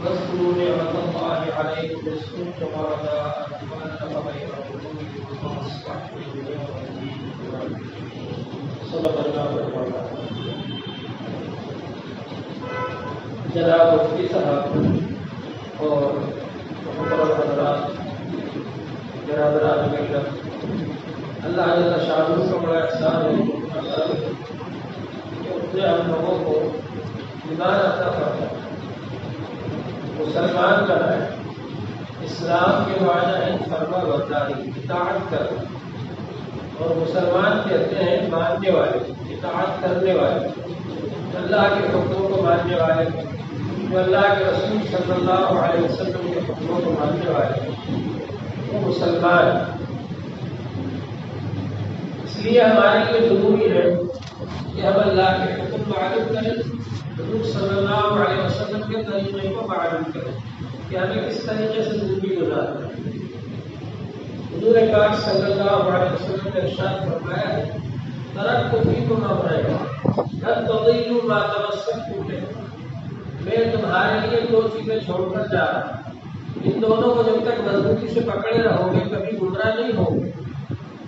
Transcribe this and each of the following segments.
واذكروا نعمة الله عليكم إذ كنتم أعداء فألف بين قلوبكم فأصبحتم بنعمته إخوانا. صدق الله العظيم. جناب مفتی صاحب اور محترم حضرات، جناب اکرام، اللہ جل شانہ کا بڑا احسان ہے کہ اس نے ہم لوگوں کو ایمان عطا فرمایا، مسلمان بنایا۔ اسلام کے معنی ہے فرما برداری، اطاعت کرنا، اور مسلمان کہتے ہیں ماننے والے، اطاعت کرنے والے، اللہ کے حکموں کو ماننے والے، جو اللہ کے رسول صلی اللہ علیہ وسلم کے حکموں کو ماننے والے، وہ مسلمان۔ اس لیے ہمارے لیے ضروری ہے کہ ہم اللہ کے حکم معلوم کریں، حضور صلی اللہ علیہ وسلم کے طریقے کو معلوم کریں کہ ہمیں کس طریقے سے زندگی گزارنا ہے۔ حضور پاک صلی اللہ علیہ وسلم نے ارشاد فرمایا ہے، ترکت فیکم امرین لن تضلوا ما تمسکتم بہ، میں تمہارے لیے دو چیزیں چھوڑ کر جا رہا ہوں، ان دونوں کو جب تک مضبوطی سے پکڑے رہو گے کبھی گمراہ نہیں ہوگے۔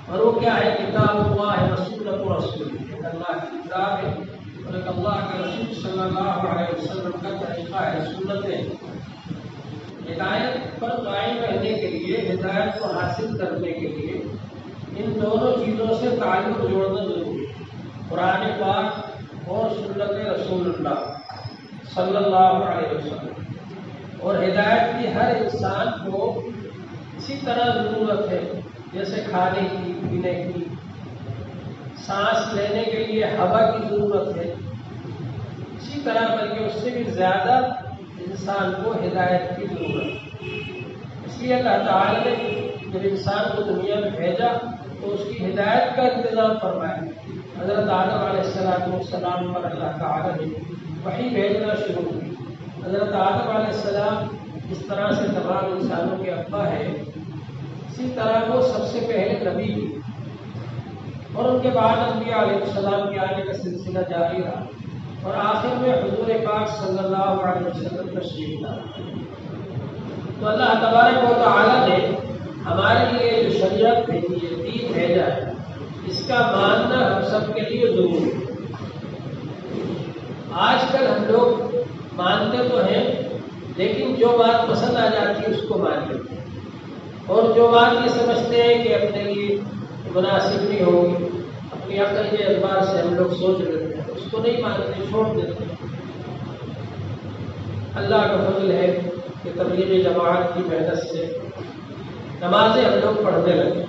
اور وہ کیا ہے؟ کتاب اللہ و سنت رسول، ایک اللہ کی کتاب ہے اور ایک اللہ کے رسول صلی اللہ علیہ وسلم کا طریقہ ہے، سنتیں۔ ہدایت پر قائم رہنے کے لیے، ہدایت کو حاصل کرنے کے لیے ان دونوں چیزوں سے تعلق جوڑنا ضروری ہے، قرآن پاک اور سنت رسول اللہ صلی اللہ علیہ وسلم۔ اور ہدایت کی ہر انسان کو اسی طرح ضرورت ہے جیسے کھانے کی، پینے کی، سانس لینے کے لیے ہوا کی ضرورت ہے، اسی طرح بلکہ اس سے بھی زیادہ انسان کو ہدایت کی ضرورت ہے۔ اس لیے اللہ تعالی نے جب انسان کو دنیا میں بھیجا تو اس کی ہدایت کا انتظام فرمایا۔ حضرت آدم علیہ السلام پر اللہ تعالی نے وحی بھیجنا شروع کی۔ حضرت آدم علیہ السلام جس طرح سے تمام انسانوں کے ابا ہے، اسی طرح وہ سب سے پہلے نبی بھی، اور ان کے بعد انبیاء علیہ السلام کے آنے کا سلسلہ جاری رہا، اور آخر میں حضور پاک صلی اللہ علیہ وسلم تشریف لایا۔ تو اللہ تبارک و تعالی نے ہمارے لیے جو شریعت بھیجی ہے، دین بھیجا ہے، اس کا ماننا ہم سب کے لیے ضروری ہے۔ آج کل ہم لوگ مانتے تو ہیں لیکن جو بات پسند آ جاتی ہے اس کو مان لیتے ہیں، اور جو بات یہ سمجھتے ہیں کہ اپنے لیے مناسب نہیں ہوگی، اپنی عقل کے اعتبار سے ہم لوگ سوچ لیتے ہیں، اس کو نہیں مانتے، چھوڑ دیتے ہیں۔ اللہ کا فضل ہے کہ تبلیغ جماعت کی محنت سے نمازیں ہم لوگ پڑھنے لگے۔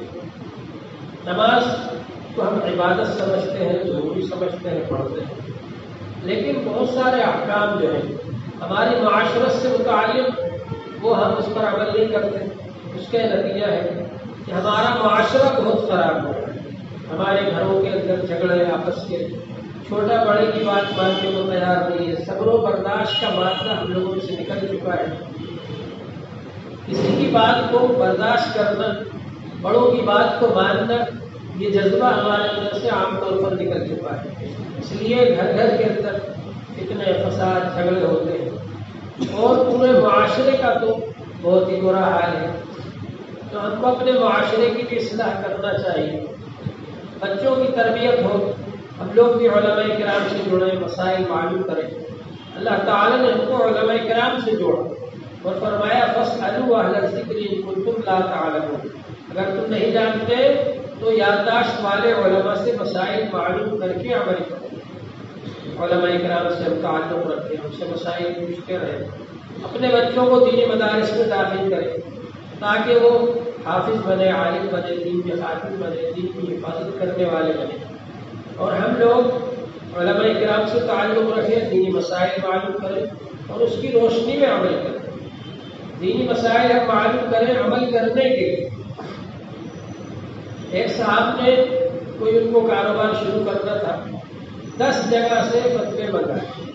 نماز کو ہم عبادت سمجھتے ہیں، ضروری سمجھتے ہیں، پڑھتے ہیں، لیکن بہت سارے احکام جو ہیں ہماری معاشرت سے متعلق، وہ ہم اس پر عمل نہیں کرتے۔ اس کا نتیجہ ہے کہ ہمارا معاشرہ بہت خراب ہو رہا ہے۔ ہمارے گھروں کے اندر جھگڑے آپس کے، چھوٹا بڑے کی بات ماننے کو تیار نہیں ہے، صبر و برداشت کا معاملہ ہم لوگوں سے نکل چکا ہے۔ کسی کی بات کو برداشت کرنا، بڑوں کی بات کو ماننا، یہ جذبہ ہمارے اندر سے عام طور پر نکل چکا ہے۔ اس لیے گھر گھر کے اندر اتنے فساد، جھگڑے ہوتے ہیں، اور پورے معاشرے کا تو بہت ہی برا حال ہے۔ تو ہم کو اپنے معاشرے کی بھی اصلاح کرنا چاہیے، بچوں کی تربیت ہو، ہم لوگ بھی علماء کرام سے جڑے، مسائل معلوم کریں۔ اللہ تعالی نے ہم کو علماء کرام سے جوڑا اور فرمایا فاسألوا اہل الذکر ان کنتم لا تعلمون، اگر تم نہیں جانتے تو یادداشت والے علماء سے مسائل معلوم کر کے عمل کرو۔ علماء کرام سے ہم تعلق رکھیں، ان سے مسائل پوچھتے رہیں، اپنے بچوں کو دینی مدارس میں داخل کریں تاکہ وہ حافظ بنے، عالم بنے، دین کے خادم بنے، دین کی حفاظت کرنے والے بنے۔ اور ہم لوگ علماء کرام سے تعلق رکھیں، دینی مسائل معلوم کریں اور اس کی روشنی میں عمل کریں۔ دینی مسائل ہم معلوم کریں عمل کرنے کے لیے۔ ایک صاحب نے کوئی ان کو کاروبار شروع کرنا تھا، 10 جگہ سے فتوے منگائے،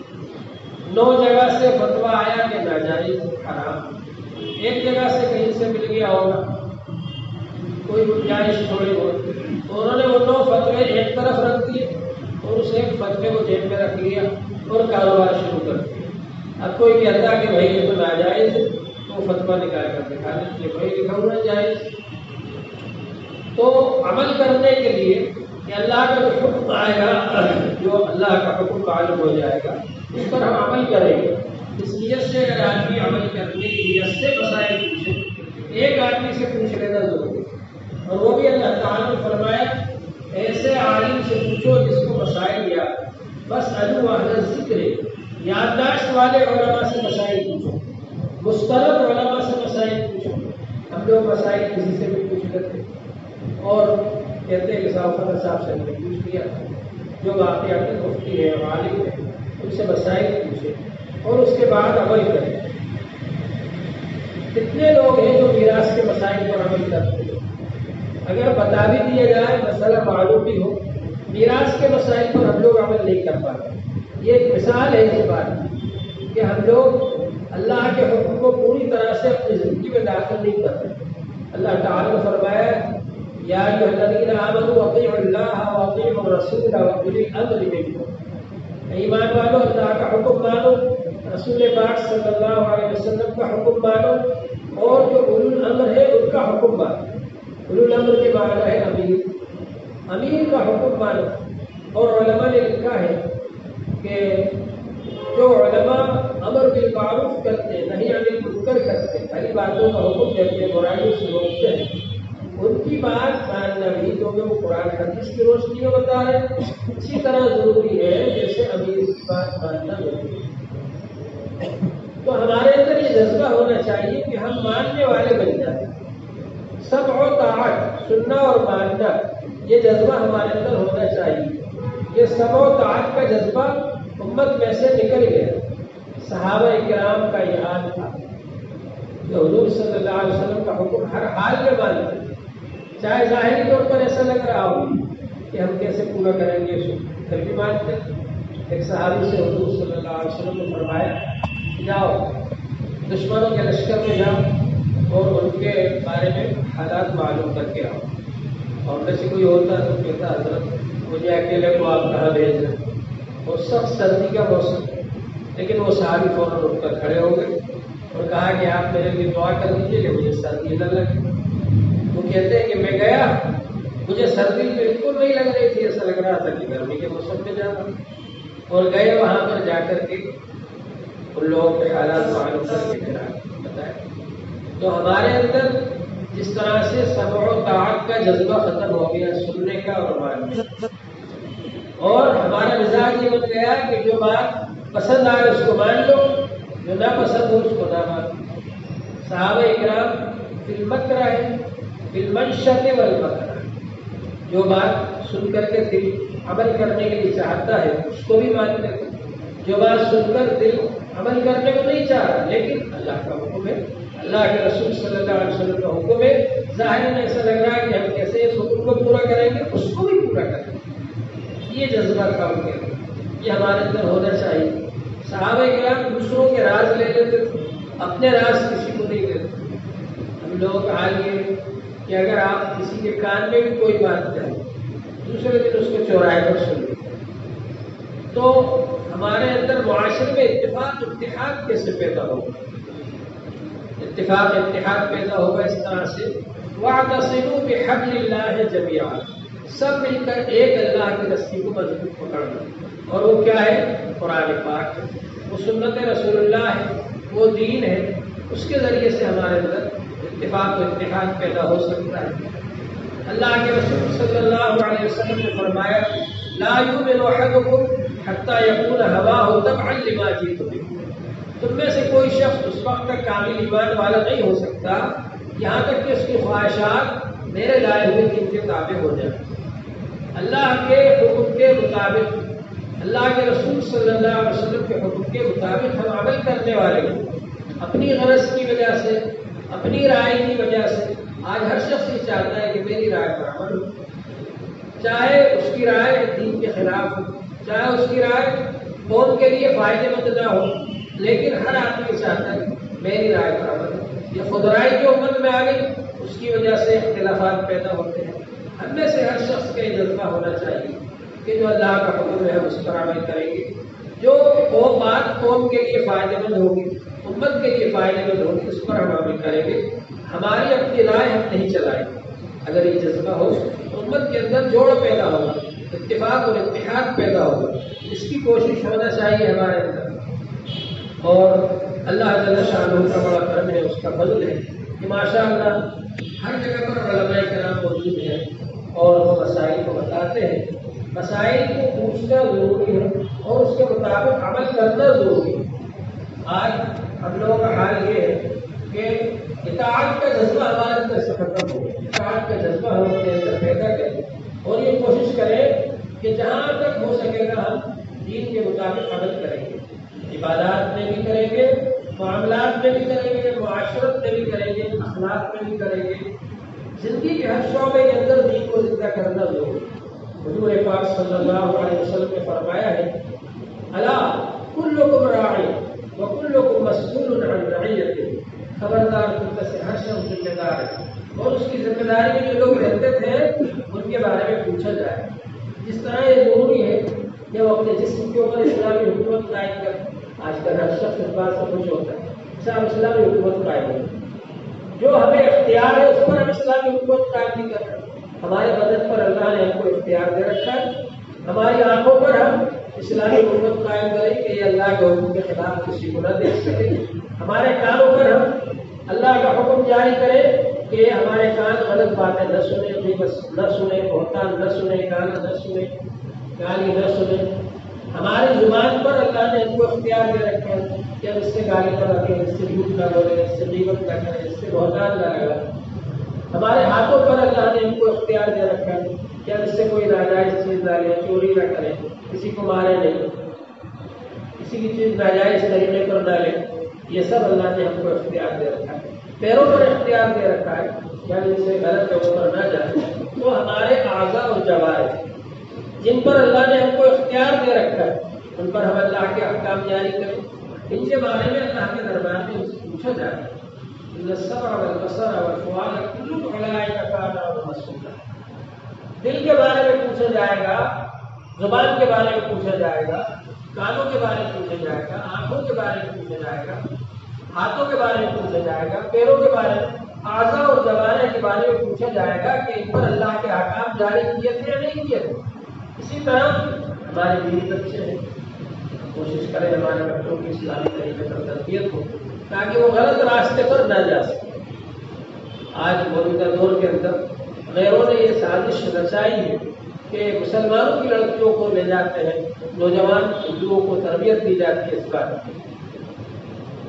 9 جگہ سے فتویٰ آیا کہ ناجائز، حرام، ایک جگہ سے کہیں سے مل گیا ہوگا کوئی گنجائش تھوڑی بہت، تو انہوں نے وہ 9 فتوے ایک طرف رکھ دیے اور اس ایک فتوے کو جیب میں رکھ لیا اور کاروبار شروع کر دیا۔ اب کوئی کہتا کہ بھائی یہ تو ناجائز ہے تو فتویٰ نکال کر دکھا دیتے بھائی لکھا ہوا جائز. تو عمل کرنے کے لیے کہ اللہ کا جو حکم آئے گا، جو اللہ کا حکم معلوم ہو جائے گا اس پر ہم عمل کریں گے. اس نیت سے اگر آدمی عمل کرنے کی نیت سے مسائل پوچھے، ایک آدمی سے پوچھ لینا ضروری ہے، اور وہ بھی اللہ تعالیٰ نے فرمایا ایسے عالم سے پوچھو جس کو مسائل یاد. بس اہل ذکر، یادداشت والے علماء سے مسائل پوچھو، مستند علماء سے مسائل پوچھو. ہم لوگ مسائل کسی سے بھی پوچھ لیتے اور کہتے ہیں کہ صاحب سے ہم نے پوچھ لیا. جو واقعات مفتی ہے عالم ہے ان سے مسائل پوچھے اور اس کے بعد عمل کریں. کتنے لوگ ہیں جو میراث کے مسائل پر عمل کرتے ہیں؟ اگر بتا بھی دیا جائے مسئلہ معلوم بھی ہو، میراث کے مسائل پر ہم لوگ عمل نہیں کر پاتے. یہ ایک مثال ہے اس بات کی کہ ہم لوگ اللہ کے حکم کو پوری طرح سے اپنی زندگی میں داخل نہیں کرتے. اللہ تعالیٰ نے فرمایا یا ایھا الذین آمنوا اطیعوا اللہ واطیعوا الرسول واولی الامر منکم. ایمان والو اللہ کا حکم مانو، رسول پاک صلی اللہ علیہ وسلم کا حکم مانو، اور جو اولو الامر ہے ان کا حکم مانو. اولو الامر کے معنی ہے امیر کا حکم مانو. اور علماء نے لکھا ہے کہ جو علماء امر بالمعروف کرتے ہیں، نہی عن المنکر کرتے ہیں، بھلی باتوں کا حکم دیتے ہیں، برائیوں سے روکتے ہیں، ان کی بات ماننا بھی کیونکہ وہ قرآن حدیث کی روشنی میں بتا رہے ہیں اسی طرح ضروری ہے جیسے امیر کی بات ماننا ضروری ہے. تو ہمارے اندر یہ جذبہ ہونا چاہیے کہ ہم ماننے والے بن جائیں. سمع و طاعت، سننا اور ماننا، یہ جذبہ ہمارے اندر ہونا چاہیے. یہ سمع و طاعت کا جذبہ امت میں سے نکل گیا. صحابہ کرام کا یہ حال تھا جو حضور صلی اللہ علیہ وسلم کا حکم ہر حال میں مانتے، چاہے ظاہری طور پر ایسا لگ رہا ہو کہ ہم کیسے پورا کریں گے، پھر بھی مانتے. ایک صحابی سے حضور صلی اللہ علیہ وسلم نے فرمایا جاؤ دشمنوں کے لشکر میں جاؤ اور ان کے بارے میں حالات معلوم کر کے آؤ. اور میں سے کوئی ہوتا تو کہتا حضرت مجھے اکیلے کو آپ کہاں بھیج رہے. اور سخت سردی کا موسم، لیکن وہ صحابی فوراً اٹھ کر کھڑے ہو گئے اور کہا کہ آپ میرے لیے دعا کر دیجیے کہ مجھے سردی نہ لگے. وہ کہتے ہیں کہ میں گیا، مجھے سردی بالکل نہیں لگ رہی تھی، ایسا لگ رہا تھا کہ گرمی کے موسم میں جا رہا. اور گئے وہاں پر جا کر کے ان لوگوں کے حالات معلوم کر کے پھر بتائیں. تو ہمارے اندر جس طرح سے سمع و طاعت کا جذبہ ختم ہو گیا، سننے کا اور ماننے کا، اور ہمارا مزاج یہ بن گیا کہ جو بات پسند آئے اس کو مان لو، جو نہ پسند ہو اس کو نہ مانو. صحابہ کرام فی المکرہ فی المنشۃ والمکرہ، جو بات سن کر کے دل عمل کرنے کے لیے چاہتا ہے اس کو بھی مانتے تھے، جو بات سن کر دل عمل کرنے کو نہیں چاہ رہا لیکن اللہ کا حکم ہے، اللہ کے رسول صلی اللہ علیہ وسلم کا حکم ہے، ظاہر میں ایسا لگ رہا ہے کہ ہم کیسے اس حکم کو پورا کریں گے، اس کو بھی پورا کریں گے. یہ جذبہ کام کیا، یہ ہمارے اندر ہونا چاہیے. صحابہ کرام دوسروں کے راز لے لیتے تھے، اپنے راز کسی کو نہیں دیتے. ہم لوگوں کا حال یہ ہے کہ اگر آپ کسی کے کان میں بھی کوئی بات جائے دوسرے دن اس کو چوراہے پر سن لیتے. تو ہمارے اندر معاشرے میں اتفاق اتحاد کیسے پیدا ہوگا؟ اتفاق اتحاد پیدا ہوگا اس طرح سے واعتصموا بحبل اللہ جميعا، سب مل کر ایک اللہ کی رسی کو مضبوط پکڑنا. اور وہ کیا ہے؟ قرآن پاک ہے، وہ سنت رسول اللہ ہے، وہ دین ہے. اس کے ذریعے سے ہمارے اندر اتفاق و اتحاد پیدا ہو سکتا ہے. اللہ کے رسول صلی اللہ علیہ وسلم نے فرمایا لا یؤمن احدکم حتی یکون ہواہ تبعا لما جئت بہ. تم میں سے کوئی شخص اس وقت تک کامل ایمان والا نہیں ہو سکتا یہاں تک کہ اس کی خواہشات میرے لائے ہوئے دین کے تابع ہو جائیں. اللہ کے حکم کے مطابق، اللہ کے رسول صلی اللہ علیہ وسلم کے حکم کے مطابق ہم عمل کرنے والے ہیں. اپنی غرض کی وجہ سے، اپنی رائے کی وجہ سے آج ہر شخص یہ چاہتا ہے کہ میری رائے پر عمل ہو، چاہے اس کی رائے دین کے خلاف ہو، چاہے اس کی رائے قوم کے لیے فائدے مند نہ ہو، لیکن ہر آدمی چاہتا ہے میری رائے پر عمل ہو. یہ خود رائے کی امت میں آ گئی، اس کی وجہ سے اختلافات پیدا ہوتے ہیں. ہم میں سے ہر شخص کا یہ جذبہ ہونا چاہیے کہ جو اللہ کا حکم ہے اس پر عمل کریں گے، جو وہ بات قوم کے لیے فائدہ مند ہوگی، امت کے لیے فائدہ مند ہوگی، اس پر ہم عمل کریں گے۔ ہماری اپنی رائے ہم نہیں چلائیں گے۔ اگر یہ جذبہ ہو تو امت کے اندر جوڑ پیدا ہوگا، اتفاق اور اتحاد پیدا ہوگا، اس کی کوشش ہونا چاہیے ہمارے اندر۔ اور اللہ جل شانہ کا بڑا کرم ہے، اس کا فضل ہے کہ ماشاء اللہ ہر جگہ پر علماء کرام موجود ہیں اور وہ مسائل کو بتاتے ہیں۔ مسائل کو پوچھنا ضروری ہے اور اس کے مطابق عمل کرنا ضروری ہے۔ آج ہم لوگوں کا حال یہ ہے کہ اطاعت کا جذبہ ہمارے اندر سے ختم ہو، اطاعت کا جذبہ ہم اپنے اندر پیدا کریں اور یہ کوشش کریں کہ جہاں تک ہو سکے گا ہم دین کے مطابق عمل کریں گے، عبادات میں بھی کریں گے، معاملات میں بھی کریں گے، معاشرت میں بھی کریں گے، اخلاق میں بھی کریں گے، زندگی کے ہر شعبے کے اندر دین کو زندہ کرنا ضروری ہے۔ حضور پاک صلی اللہ علیہ وسلم نے فرمایا ہے، الا کلکم راع وکلکم مسئول عن رعیتہ، خبردار تم میں سے ہر شخص ذمہ دار ہے اور اس کی ذمہ داری میں جو لوگ رہتے تھے ان کے بارے میں پوچھا جائے۔ جس طرح یہ ضروری ہے کہ وہ اپنے جسم کے اوپر اسلامی حکومت قائم کرے، آج کل ہر شخص اس بات سے خوش ہوتا ہے صاحب اسلامی حکومت قائم ہو، جو ہمیں اختیار ہے اس پر ہم اسلامی حکومت قائم نہیں کر رہے۔ ہمارے بدن پر اللہ نے ہم کو اختیار دے رکھا ہے، ہماری آنکھوں پر ہم اسلامی حکومت قائم کریں کہ یہ اللہ کے حکم کے خلاف کسی کو نہ دیکھ سکے۔ ہمارے کانوں پر ہم اللہ کا حکم جاری کریں کہ ہمارے کان غلط باتیں نہ سنیں، غیبت نہ سنیں، بہتان نہ سنیں، گانا نہ سنیں، گالی نہ سنیں۔ ہماری زبان پر اللہ نے ہم کو اختیار دے رکھا ہے کہ ہم اس سے گالی نہ رکھیں، اس سے جھوٹ نہ بولیں، اس سے غیبت نہ کریں، اس سے بہتان نہ لگائیں۔ ہمارے ہاتھوں پر اللہ نے ہم کو اختیار دے رکھا ہے کہ ہم اس سے کوئی ناجائز چیز نہ لیں، چوری نہ کریں، کسی کو مارے نہیں، کسی کی چیز ناجائز طریقے پر نہ لیں۔ یہ سب اللہ نے ہم کو اختیار دے رکھا ہے۔ پیروں پر اختیار دے رکھا ہے کہ ہم اسے غلط جگہوں پر نہ جائیں۔ تو ہمارے اعضاء اور جوارح جن پر اللہ نے ہم کو اختیار دے رکھا ہے ان پر ہم اللہ کے احکام جاری کریں۔ ان کے بارے میں اللہ کے دربار میں ان سے پوچھا جائے۔ السمع والبصر والفؤاد كل اولئک کان عنہ مسئولا۔ دل کے بارے میں پوچھا جائے گا، زبان کے بارے میں پوچھا جائے گا، کانوں کے بارے میں پوچھا جائے گا، آنکھوں کے بارے میں پوچھا جائے گا، ہاتھوں کے بارے میں پوچھا جائے گا، پیروں کے بارے میں، اعضاء اور جوارح کے بارے میں پوچھا جائے گا کہ ان پر اللہ کے احکام جاری کیے تھے یا نہیں کیے تھے۔ اسی طرح ہمارے بیوی بچے ہیں، کوشش کریں ہمارے بچوں کی اسلامی طریقے پر تربیت ہو تاکہ وہ غلط راستے پر نہ جا سکے۔ آج موجودہ دور کے اندر غیروں نے یہ سازش رچائی ہے کہ مسلمانوں کی لڑکیوں کو لے جاتے ہیں، نوجوان ہندوؤں کو تربیت دی جاتی ہے، اس بات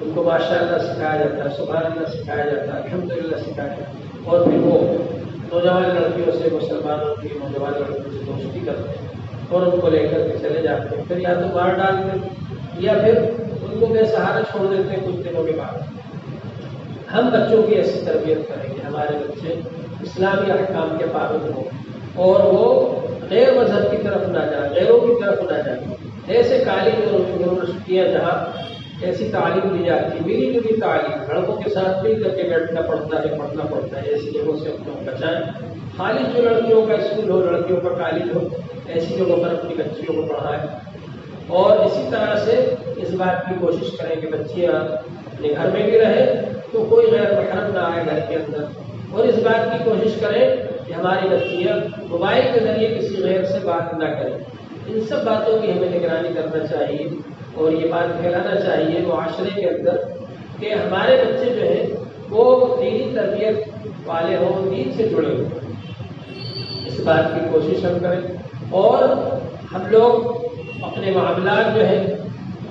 ان کو ماشاء اللہ سکھایا جاتا ہے، سبحان اللہ سکھایا جاتا ہے، الحمدللہ سکھایا جاتا ہے، اور پھر وہ نوجوان لڑکیوں سے، مسلمانوں کی نوجوان لڑکیوں سے دوستی کرتے ہیں اور ان کو لے کر کے چلے جاتے ہیں، پھر یا تو مار ڈالتے ہیں یا پھر ان کو بے سہارا چھوڑ دیتے ہیں کچھ دنوں کے بعد۔ ہم بچوں کی ایسی تربیت کریں گے ہمارے بچے اسلامی احکام کے پابند ہوں اور وہ غیر مذہب کی طرف نہ جائیں، غیروں کی طرف نہ جائیں۔ ایسے کالج اور یونیورسٹیاں جہاں ایسی تعلیم دی جاتی ہے، ملی جلی تعلیم، لڑکوں کے ساتھ مل کر کے بیٹھنا پڑتا ہے، پڑھنا پڑتا ہے، ایسی جگہوں سے اپنے کو بچائیں۔ خالص جو لڑکیوں کا اسکول ہو، لڑکیوں کا کالج ہو، ایسی جگہوں پر اپنی بچیوں کو پڑھائیں۔ اور اسی طرح سے اس بات کی کوشش کریں کہ بچیاں اپنے گھر میں بھی رہیں تو کوئی غیر محرم نہ آئے گھر کے اندر، اور اس بات کی کوشش کریں کہ ہماری بچیاں موبائل کے ذریعے کسی غیر سے بات نہ کریں۔ ان سب باتوں کی ہمیں نگرانی کرنا چاہیے اور یہ بات پھیلانا چاہیے معاشرے کے اندر کہ ہمارے بچے جو ہیں وہ دینی تربیت والے ہوں، دین سے جڑے ہوں۔ اس بات کی کوشش ہم کریں اور ہم لوگ اپنے معاملات جو ہیں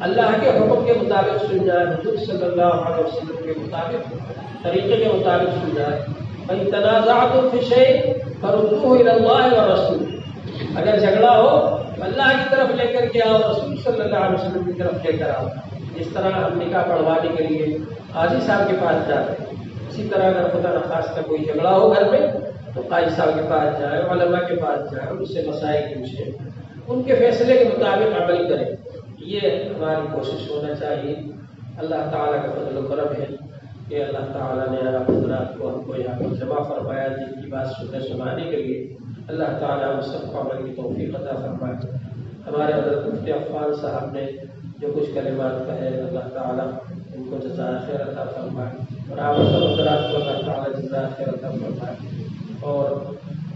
اللہ کے حکم کے مطابق سلجھائیں، حضور صلی اللہ علیہ وسلم کے مطابق، طریقے کے مطابق سلجھائیں۔ فَإِن تَنَازَعْتُمْ فِي شَيْءٍ فَرُدُّوهُ إِلَى اللَّهِ وَالرَّسُولِ۔ اگر جھگڑا ہو تو اللہ کی طرف لے کر کے آؤ، رسول صلی اللہ علیہ وسلم کی طرف لے کر آؤ۔ جس طرح ہم نکاح پڑھوانے کے لیے قاضی صاحب کے پاس جاتے ہیں، اسی طرح اگر خدا نخواستہ کوئی جھگڑا ہو گھر میں تو قاضی صاحب کے پاس جائے، علماء کے پاس جائے، ان سے مسائل پوچھیں، ان کے فیصلے کے مطابق عمل کریں۔ یہ ہماری کوشش ہونا چاہیے۔ اللہ تعالیٰ کا فضل و کرم ہے کہ اللہ تعالیٰ نے آپ حضرات کو ہم کو یہاں پر جمع فرمایا، جن کی بات سنانے کے لیے اللہ تعالیٰ ہم سب کو عمل کی توفیق عطا فرمائے۔ ہمارے حضرت مفتی عفان صاحب نے جو کچھ کلمات کہے اللہ تعالیٰ ان کو جزائے خیر عطا فرمائے، اور آپ سب حضرات کو اللہ تعالیٰ جزائے خیر عطا فرمائے۔ اور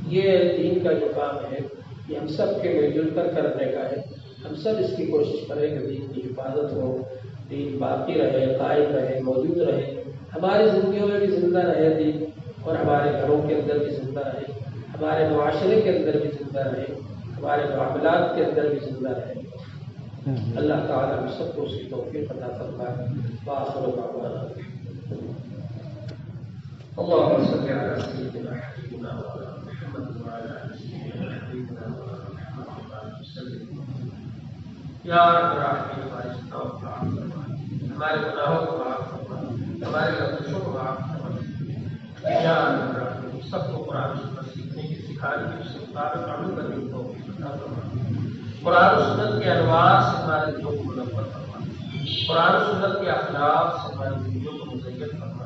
یہ دین کا جو کام ہے یہ ہم سب کے مل جل کر کرنے کا ہے۔ ہم سب اس کی کوشش کریں کہ دین کی حفاظت ہو، دین باقی رہے، قائم رہے، موجود رہے، ہماری زندگیوں میں بھی زندہ رہے دین، اور ہمارے گھروں کے اندر بھی زندہ رہے، ہمارے معاشرے کے اندر بھی زندہ رہے، ہمارے معاملات کے اندر بھی زندہ رہے۔ اللہ تعالیٰ ہم سب کو اس کی توفیق عطا فرمائے۔ وآخر دعوانا اللهم صل على سيدنا حبيبنا محمد وعلى آل سيدنا حبيبنا محمد وسلم۔ یا رب العالمین ہمارے گناہوں کو معاف فرما، ہمارے گناہوں کو معاف فرما، ہمارے لفظوں کو معاف فرما۔ یا رب العالمین سب کو قرآن سنت سیکھنے کی، سکھانے کی، اس کے مطابق عمل کرنے کی توفیق عطا فرما۔ قرآن و سنت کے انوار سے ہمارے دلوں کو منور فرما، قرآن و سنت کے اخلاق سے ہماری زندگیوں کو مزین فرما،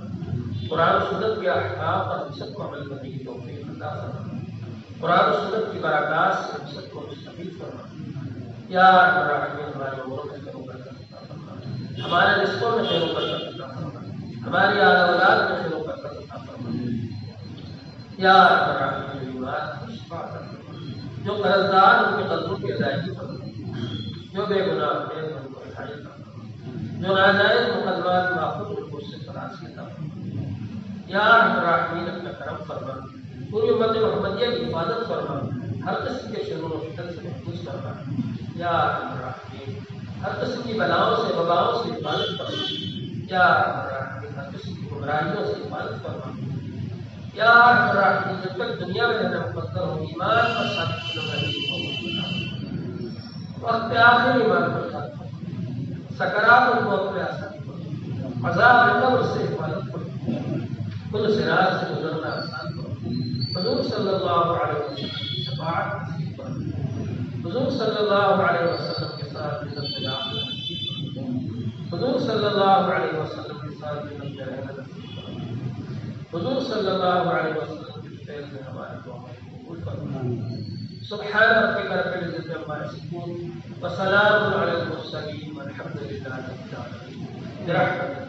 قرآن و سنت کے احکام پر ہم سب کو عمل کرنے کی توفیق عطا فرما، قرآن و سنت کی برکات سے ہم سب کو مستفید فرما۔ یا رب العالمین ہماری عمروں میں خیر و برکت عطا فرما، ہمارے رزقوں میں خیر و برکت عطا فرما، ہماری اولاد میں خیر و برکت عطا فرما۔ یا رب العالمین بیمار کو شفا عطا فرما، جو قرضدار ان کے قرضوں کی ادائیگی فرما، جو بے گناہ ہیں ان کو رہائی فرما، جو ناجائز مقدمات معقول ان کو اس سے خلاصی عطا فرما۔ یا رب العالمین اپنا کرم فرما، پوری امت محمدیہ کی حفاظت فرما، ہر قسم کے شرور و فتن سے محفوظ فرما۔ یا رب العالمین ہر قسم کی بلاؤں سے، وباؤں سے حفاظت فرما۔ یا رب العالمین ہر قسم کی گمراہیوں سے حفاظت فرما۔ یا رب العالمین جب تک دنیا میں رہنا مقدر ہو، ایمان پر ثابت رہنے کی توفیق عطا، وقت آخر ایمان پر ثابت فرما، سکرات ان کو اپنے آسانی فرما، عذاب قبر سے حفاظت فرما، کل صراط سے گزرنا آسان کرو۔ حضور صلی اللہ علیہ وسلم کی شفاعت نصیب کرو، حضور صلی اللہ علیہ وسلم کے ساتھ جنت میں داخلہ نصیب کرو، حضور صلی اللہ علیہ وسلم کے ساتھ جنت میں رہنا نصیب کرو، حضور صلی اللہ علیہ وسلم کے فیض میں ہمارے دعائیں قبول فرما۔ سبحان ربک رب العزة عما يصفون وسلام علی المرسلین والحمد للہ رب العالمین۔ برحمتک